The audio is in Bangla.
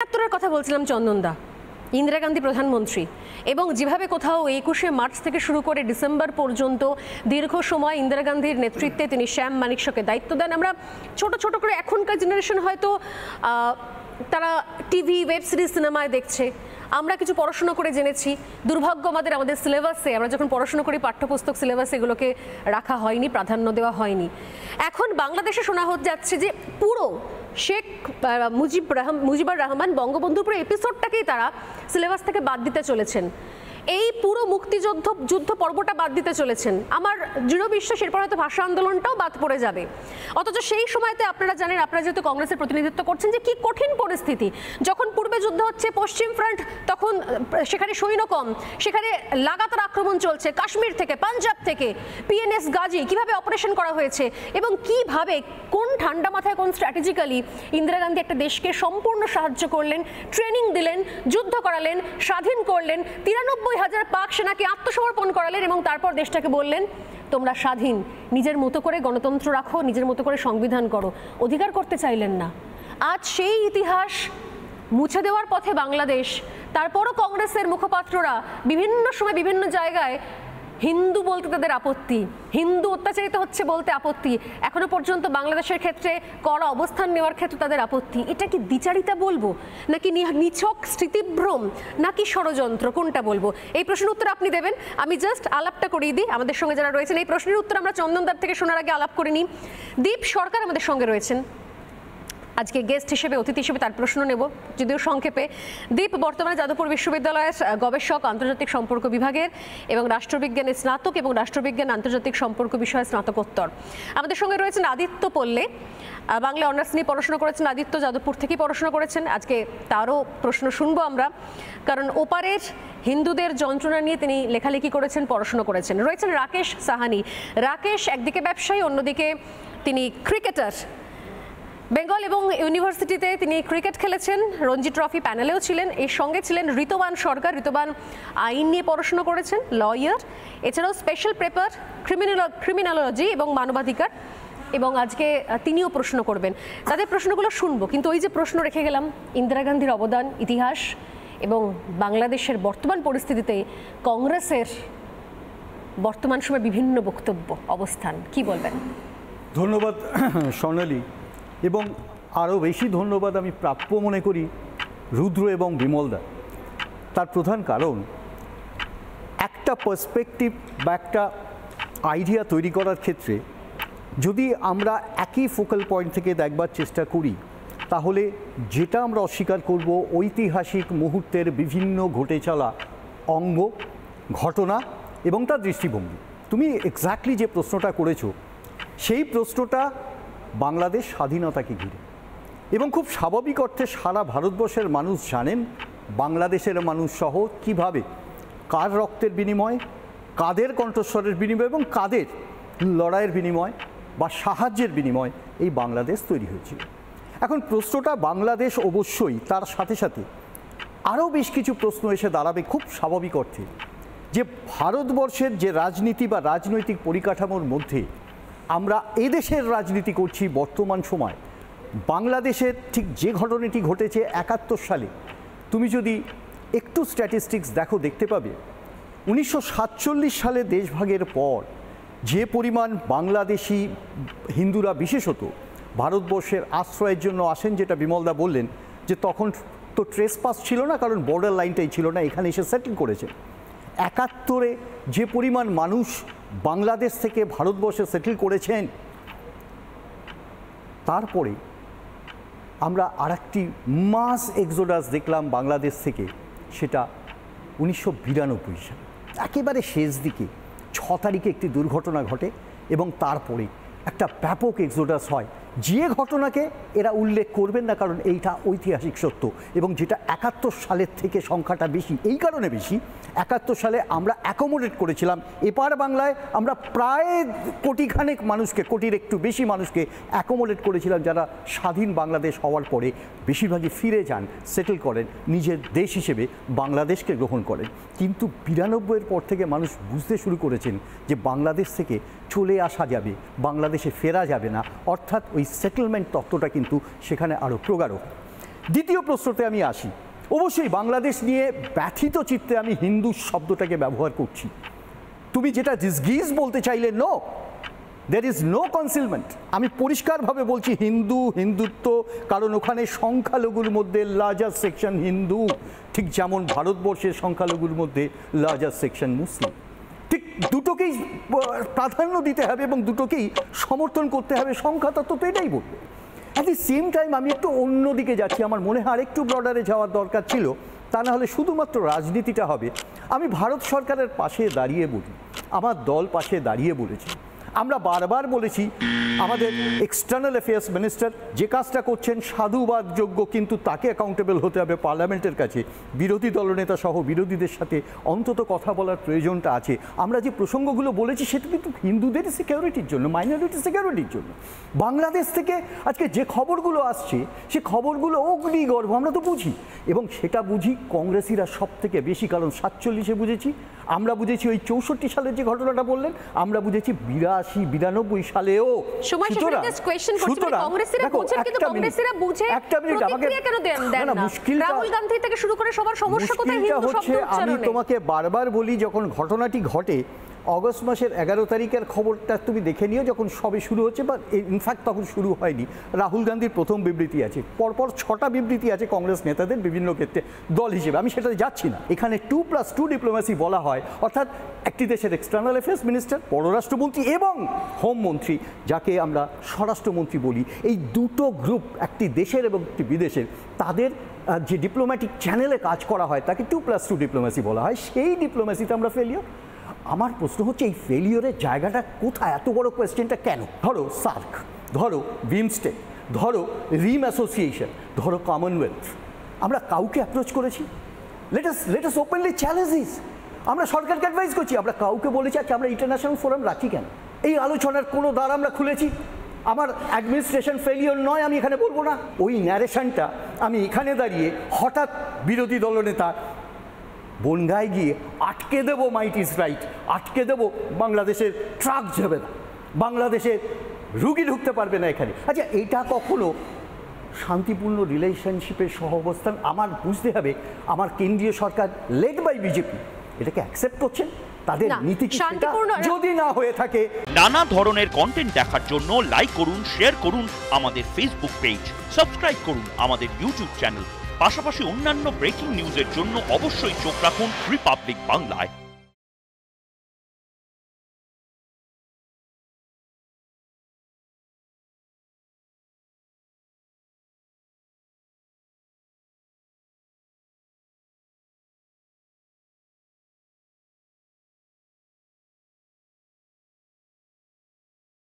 ৭৭-এর কথা বলছিলাম চন্দনদা, ইন্দিরা গান্ধী প্রধানমন্ত্রী এবং যেভাবে কোথাও ২১শে মার্চ থেকে শুরু করে ডিসেম্বর পর্যন্ত দীর্ঘ সময় ইন্দিরা গান্ধীর নেতৃত্বে তিনি শ্যাম মানিকশকে দায়িত্ব দেন। আমরা ছোট ছোট করে এখনকার জেনারেশন হয়তো তারা টিভি ওয়েব সিরিজ সিনেমায় দেখছে, আমরা কিছু পড়াশোনা করে জেনেছি। দুর্ভাগ্য আমাদের সিলেবাসে, আমরা যখন পড়াশোনা করি পাঠ্যপুস্তক সিলেবাসে এগুলোকে রাখা হয়নি, প্রাধান্য দেওয়া হয়নি। এখন বাংলাদেশে শোনা যাচ্ছে যে পুরো শেখ মুজিবুর রহমান বঙ্গবন্ধুর পুরো এপিসোডটাকেই তারা সিলেবাস থেকে বাদ দিতে চলেছেন, এই পুরো যুদ্ধ পর্বটা বাদ দিতে চলেছেন। আমার দৃঢ় বিশ্বাস এরপর হয়তো ভাষা আন্দোলনটাও বাদ পড়ে যাবে। অথচ সেই সময়তে আপনারা জানেন, আপনারা যেহেতু কংগ্রেসের প্রতিনিধিত্ব করছেন, যে কি কঠিন পরিস্থিতি। যখন পূর্বে যুদ্ধ হচ্ছে পশ্চিম ফ্রন্ট, তখন সেখানে সৈন্য কম, সেখানে লাগাতার আক্রমণ চলছে কাশ্মীর থেকে, পাঞ্জাব থেকে, পিএনএস গাজী কিভাবে অপারেশন করা হয়েছে এবং কিভাবে কোন ঠান্ডা মাথায় কোন স্ট্র্যাটেজিক্যালি ইন্দিরা গান্ধী একটা দেশকে সম্পূর্ণ সাহায্য করলেন, ট্রেনিং দিলেন, যুদ্ধ করালেন, স্বাধীন করলেন, ৯৩,০০০ পাক সেনাকে আত্মসমর্পণ করালেন এবং তারপর দেশটাকে বললেন তোমরা স্বাধীন, নিজের মতো করে গণতন্ত্র রাখো, নিজের মতো করে সংবিধান করো। অধিকার করতে চাইলেন না। আজ সেই ইতিহাস মুছে দেওয়ার পথে বাংলাদেশ। তারপরও কংগ্রেসের মুখপাত্ররা বিভিন্ন সময় বিভিন্ন জায়গায় হিন্দু বলতে তাদের আপত্তি, হিন্দু অত্যাচারিত হচ্ছে বলতে আপত্তি, এখনো পর্যন্ত বাংলাদেশের ক্ষেত্রে কড়া অবস্থান নেওয়ার ক্ষেত্রে তাদের আপত্তি। এটা কি দ্বিচারিতা বলবো, নাকি নিছক স্মৃতিভ্রম, নাকি ষড়যন্ত্র, কোনটা বলবো? এই প্রশ্নের উত্তর আপনি দেবেন। আমি জাস্ট আলাপটা করিয়ে দিই আমাদের সঙ্গে যারা রয়েছেন। এই প্রশ্নের উত্তর আমরা চন্দনদার থেকে শোনার আগে আলাপ করে নিই। দীপ সরকার আমাদের সঙ্গে রয়েছেন আজকে গেস্ট হিসেবে, অতিথি হিসেবে, তার প্রশ্ন নেব যদিও সংক্ষেপে। দীপ বর্তমানে যাদবপুর বিশ্ববিদ্যালয়ের গবেষক, আন্তর্জাতিক সম্পর্ক বিভাগের এবং রাষ্ট্রবিজ্ঞানের স্নাতক এবং রাষ্ট্রবিজ্ঞান আন্তর্জাতিক সম্পর্ক বিষয়ে স্নাতকোত্তর। আমাদের সঙ্গে রয়েছেন আদিত্য পল্লে, বাংলা অনার্স নিয়ে পড়াশোনা করেছেন। আদিত্য যাদবপুর থেকেই পড়াশোনা করেছেন। আজকে তারও প্রশ্ন শুনবো আমরা, কারণ ওপারের হিন্দুদের যন্ত্রণা নিয়ে তিনি লেখালেখি করেছেন, পড়াশোনা করেছেন। রয়েছেন রাকেশ সাহানি। রাকেশ একদিকে ব্যবসায়ী, অন্যদিকে তিনি ক্রিকেটার। বেঙ্গল এবং ইউনিভার্সিটিতে তিনি ক্রিকেট খেলেছেন, রঞ্জি ট্রফি প্যানেলেও ছিলেন। এর সঙ্গে ছিলেন ঋতবান সরকার। ঋতবান আইন নিয়ে পড়াশোনা করেছেন, লয়ার, এছাড়াও স্পেশাল পেপার ক্রিমিনোলজি এবং মানবাধিকার, এবং আজকে তিনিও প্রশ্ন করবেন। তাদের প্রশ্নগুলো শুনবো, কিন্তু ওই যে প্রশ্ন রেখে গেলাম, ইন্দিরা গান্ধীর অবদান, ইতিহাস এবং বাংলাদেশের বর্তমান পরিস্থিতিতে কংগ্রেসের বর্তমান সময় বিভিন্ন বক্তব্য, অবস্থান, কি বলবেন? ধন্যবাদ স্বর্ণালী, এবং আরও বেশি ধন্যবাদ আমি প্রাপ্য মনে করি রুদ্র এবং বিমলদা। তার প্রধান কারণ, একটা পার্সপেক্টিভ বা একটা আইডিয়া তৈরি করার ক্ষেত্রে যদি আমরা একই ফোকাল পয়েন্ট থেকে দেখবার চেষ্টা করি, তাহলে যেটা আমরা অস্বীকার করব ঐতিহাসিক মুহূর্তের বিভিন্ন ঘটে চলা অঙ্গ, ঘটনা এবং তার দৃষ্টিভঙ্গি। তুমি এক্স্যাক্টলি যে প্রশ্নটা করেছো, সেই প্রশ্নটা বাংলাদেশ স্বাধীনতাকে ঘিরে, এবং খুব স্বাভাবিক অর্থে সারা ভারতবর্ষের মানুষ জানেন বাংলাদেশের মানুষ সহ কীভাবে, কার রক্তের বিনিময়, কাদের কণ্ঠস্বরের বিনিময় এবং কাদের লড়াইয়ের বিনিময় বা সাহায্যের বিনিময় এই বাংলাদেশ তৈরি হয়েছিল। এখন প্রশ্নটা বাংলাদেশ অবশ্যই, তার সাথে সাথে আরও বেশ কিছু প্রশ্ন এসে দাঁড়াবে খুব স্বাভাবিক অর্থে, যে ভারতবর্ষের যে রাজনীতি বা রাজনৈতিক পরিকাঠামোর মধ্যে আমরা এদেশের রাজনীতি করছি বর্তমান সময়, বাংলাদেশের ঠিক যে ঘটনাটি ঘটেছে ৭১ সালে, তুমি যদি একটু স্ট্যাটিস্টিক্স দেখো, দেখতে পাবে ১৯৪৭ সালে দেশভাগের পর যে পরিমাণ বাংলাদেশি হিন্দুরা বিশেষত ভারতবর্ষের আশ্রয়ের জন্য আসেন, যেটা বিমলদা বললেন যে তখন তো ট্রেস পাস ছিল না, কারণ বর্ডার লাইনটাই ছিল না, এখানে এসে সেটেল করেছে। ৭১-এ যে পরিমাণ মানুষ বাংলাদেশ থেকে ভারতবর্ষে সেটেল করেছেন, তারপরে আমরা আরেকটি মাস এক্সোডাস দেখলাম বাংলাদেশ থেকে, সেটা ১৯৯২ সালে একেবারে শেষ দিকে ৬ তারিখে একটি দুর্ঘটনা ঘটে এবং তারপরে একটা ব্যাপক এক্সোডাস হয়, যে ঘটনাকে এরা উল্লেখ করবেন না, কারণ এইটা ঐতিহাসিক সত্য। এবং যেটা ৭১ সালের থেকে সংখ্যাটা বেশি, এই কারণে বেশি, ৭১ সালে আমরা অ্যাকোমোডেট করেছিলাম এপার বাংলায়, আমরা প্রায় কোটিখানেক মানুষকে, কোটির একটু বেশি মানুষকে অ্যাকোমোডেট করেছিলাম, যারা স্বাধীন বাংলাদেশ হওয়ার পরে বেশিরভাগই ফিরে যান, সেটেল করেন, নিজের দেশ হিসেবে বাংলাদেশকে গ্রহণ করেন। কিন্তু ৯২-এর পর থেকে মানুষ বুঝতে শুরু করেছেন যে বাংলাদেশ থেকে চলে আসা যাবে, বাংলাদেশে ফেরা যাবে না, অর্থাৎ ওই সেটেলমেন্ট তত্ত্বটা কিন্তু সেখানে আরও প্রগাঢ়। দ্বিতীয় প্রশ্নতে আমি আসি। অবশ্যই বাংলাদেশ নিয়ে ব্যথিত চিত্তে আমি হিন্দু শব্দটাকে ব্যবহার করছি। তুমি যেটা ডিসগিজ বলতে চাইলে, no, there is no concealment. আমি পরিষ্কারভাবে বলছি হিন্দুত্ব, কারণ ওখানে সংখ্যালঘুর মধ্যে লার্জার সেকশন হিন্দু, ঠিক যেমন ভারতবর্ষের সংখ্যালঘুর মধ্যে লার্জার সেকশন মুসলিম। ঠিক দুটোকেই প্রাধান্য দিতে হবে এবং দুটোকেই সমর্থন করতে হবে। সংখ্যাতত্ত্ব তো এটাই বলবে। অ্যাট দি সেম টাইম আমি একটু অন্যদিকে যাচ্ছি, আমার মনে হয় আরেকটু ব্রডারে যাওয়ার দরকার ছিল, তা না হলে শুধুমাত্র রাজনীতিটা হবে। আমি ভারত সরকারের পাশে দাঁড়িয়ে বলি, আমার দল পাশে দাঁড়িয়ে বলেছি। আমরা বারবার বলেছি আমাদের এক্সটার্নাল অ্যাফেয়ার্স মিনিস্টার যে কাজটা করছেন সাধুবাদযোগ্য, কিন্তু তাকে অ্যাকাউন্টেবল হতে হবে পার্লামেন্টের কাছে। বিরোধী দলনেতা সহ বিরোধীদের সাথে অন্তত কথা বলার প্রয়োজনটা আছে। আমরা যে প্রসঙ্গগুলো বলেছি সেটা কিন্তু হিন্দুদের সিকিউরিটির জন্য, মাইনরিটি সিকিউরিটির জন্য। বাংলাদেশ থেকে আজকে যে খবরগুলো আসছে সে খবরগুলো অগ্নিগর্ভ, আমরা তো বুঝি, এবং সেটা বুঝি কংগ্রেসিরা সব থেকে বেশি। কারণ 47-এ বুঝেছি, আমরা বুঝেছি ওই 64 সালের যে ঘটনাটা বললেন, আমরা বুঝেছি 82-92 সালেও। আমি তোমাকে বারবার বলি, যখন ঘটনাটি ঘটে অগস্ট মাসের 11 তারিখের খবরটা তুমি দেখে নিও, যখন সবে শুরু হচ্ছে, বা ইনফ্যাক্ট তখন শুরু হয়নি। রাহুল গান্ধীর প্রথম বিবৃতি আছে, পরপর 6টা বিবৃতি আছে কংগ্রেস নেতাদের বিভিন্ন ক্ষেত্রে দল হিসেবে। আমি সেটাতে যাচ্ছি না। এখানে 2+2 ডিপ্লোম্যাসি বলা হয়, অর্থাৎ একটি দেশের এক্সটার্নাল অ্যাফেয়ার্স মিনিস্টার, পররাষ্ট্রমন্ত্রী এবং হোমমন্ত্রী, যাকে আমরা স্বরাষ্ট্রমন্ত্রী বলি, এই দুটো গ্রুপ একটি দেশের এবং একটি বিদেশের, তাদের যে ডিপ্লোম্যাটিক চ্যানেলে কাজ করা হয় তাকে 2+2 ডিপ্লোম্যাসি বলা হয়। সেই ডিপ্লোম্যাসিতে আমরা ফেলিওর। আমার প্রশ্ন হচ্ছে এই ফেলিওরের জায়গাটা কোথায়? এত বড় কোয়েশ্চেনটা কেন? ধরো সার্ক, ধরো বিমস্টেক, ধরো রিম অ্যাসোসিয়েশন, ধরো কমনওয়েলথ, আমরা কাউকে অ্যাপ্রোচ করেছি? Let us openly challenge this. আমরা সরকারকে অ্যাডভাইস করছি, আমরা কাউকে বলেছি আচ্ছা আমরা ইন্টারন্যাশনাল ফোরাম রাখি কেন? এই আলোচনার কোনো দ্বার আমরা খুলেছি? আমার অ্যাডমিনিস্ট্রেশন ফেলিওর নয়, আমি এখানে বলবো না। ওই ন্যারেশনটা আমি এখানে দাঁড়িয়ে হঠাৎ বিরোধী দলনেতা বনগায় গিয়ে আটকে দেবো, মাইট ইজ রাইট, আটকে দেবো, বাংলাদেশের ট্রাক যাবে না, বাংলাদেশে রুগী ঢুকতে পারবে না এখানে। আচ্ছা, এটা কখনো শান্তিপূর্ণ রিলেশনশিপের সহাবস্থান? আমার বুঝতে হবে আমার কেন্দ্রীয় সরকার লেড বাই বিজেপি এটাকে অ্যাকসেপ্ট করছেন, তাদের নীতি কি সেটা? যদি না হয়ে থাকে, নানা ধরনের কন্টেন্ট দেখার জন্য লাইক করুন, শেয়ার করুন আমাদের ফেসবুক পেজ, সাবস্ক্রাইব করুন আমাদের ইউটিউব চ্যানেল। পাশাপাশি অন্যান্য ব্রেকিং নিউজের জন্য অবশ্যই চোখ রাখুন রিপাবলিক বাংলায়।